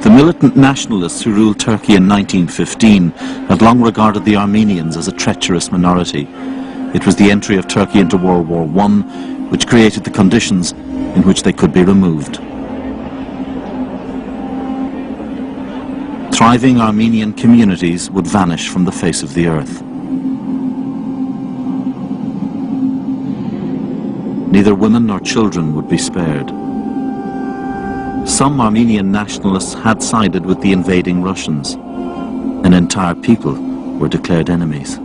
The militant nationalists who ruled Turkey in 1915 had long regarded the Armenians as a treacherous minority. It was the entry of Turkey into World War I which created the conditions in which they could be removed. Thriving Armenian communities would vanish from the face of the earth. Neither women nor children would be spared. Some Armenian nationalists had sided with the invading Russians. An entire people were declared enemies.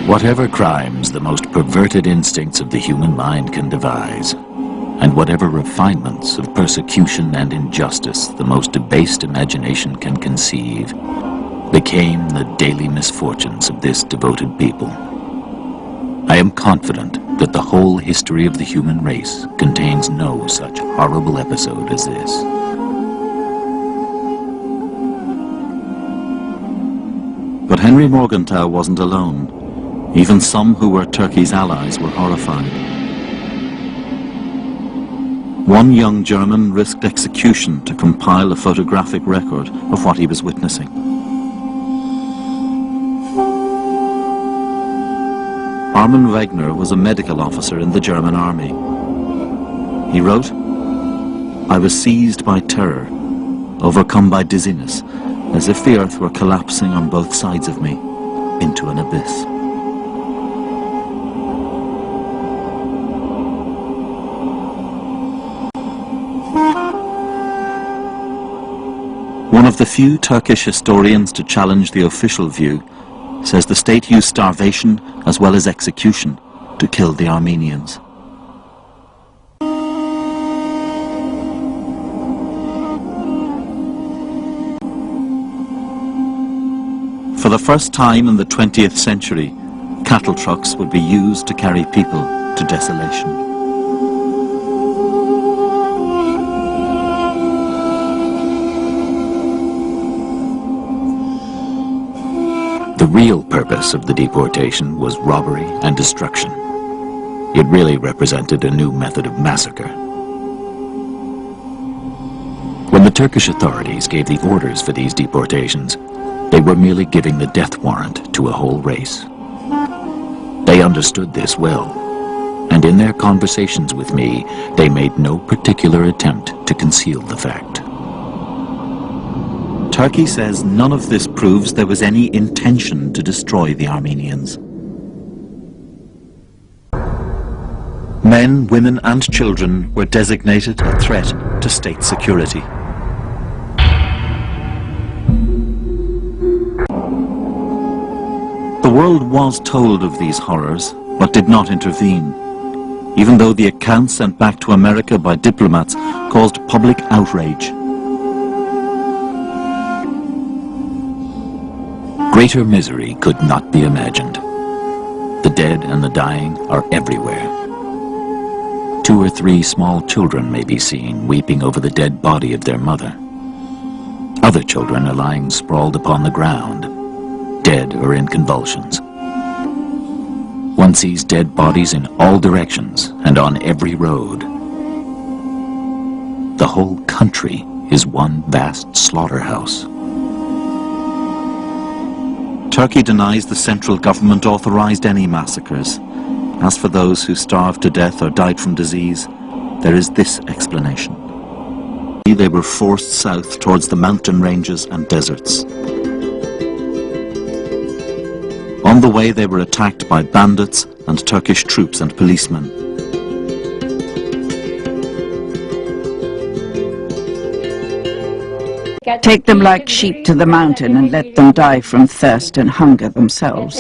Whatever crimes the most perverted instincts of the human mind can devise, and whatever refinements of persecution and injustice the most debased imagination can conceive, became the daily misfortunes of this devoted people. I am confident that the whole history of the human race contains no such horrible episode as this. But Henry Morgenthau wasn't alone. Even some who were Turkey's allies were horrified. One young German risked execution to compile a photographic record of what he was witnessing. Armin Wegner was a medical officer in the German army. He wrote, "I was seized by terror, overcome by dizziness, as if the earth were collapsing on both sides of me into an abyss." One of the few Turkish historians to challenge the official view says the state used starvation as well as execution to kill the Armenians. For the first time in the 20th century, cattle trucks would be used to carry people to desolation. The real purpose of the deportation was robbery and destruction. It really represented a new method of massacre. When the Turkish authorities gave the orders for these deportations, they were merely giving the death warrant to a whole race. They understood this well, and in their conversations with me, they made no particular attempt to conceal the fact. Turkey says none of this proves there was any intention to destroy the Armenians. Men, women and children were designated a threat to state security. The world was told of these horrors, but did not intervene, even though the accounts sent back to America by diplomats caused public outrage. Greater misery could not be imagined. The dead and the dying are everywhere. 2 or 3 small children may be seen weeping over the dead body of their mother. Other children are lying sprawled upon the ground, dead or in convulsions. One sees dead bodies in all directions and on every road. The whole country is one vast slaughterhouse. Turkey denies the central government authorized any massacres. As for those who starved to death or died from disease, there is this explanation. They were forced south towards the mountain ranges and deserts. On the way they were attacked by bandits and Turkish troops and policemen. Take them like sheep to the mountain and let them die from thirst and hunger themselves.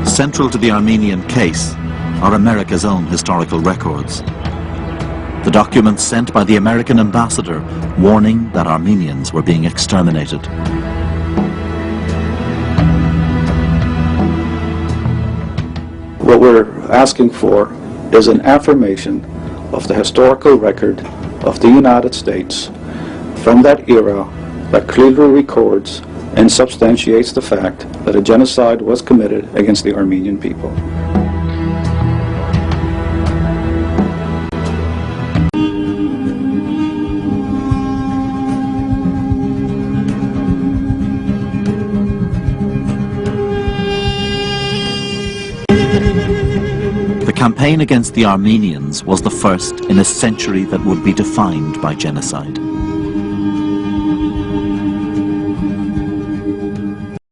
Central to the Armenian case are America's own historical records. The documents sent by the American ambassador warning that Armenians were being exterminated. What we're asking for is an affirmation of the historical record of the United States from that era that clearly records and substantiates the fact that a genocide was committed against the Armenian people. The campaign against the Armenians was the first in a century that would be defined by genocide.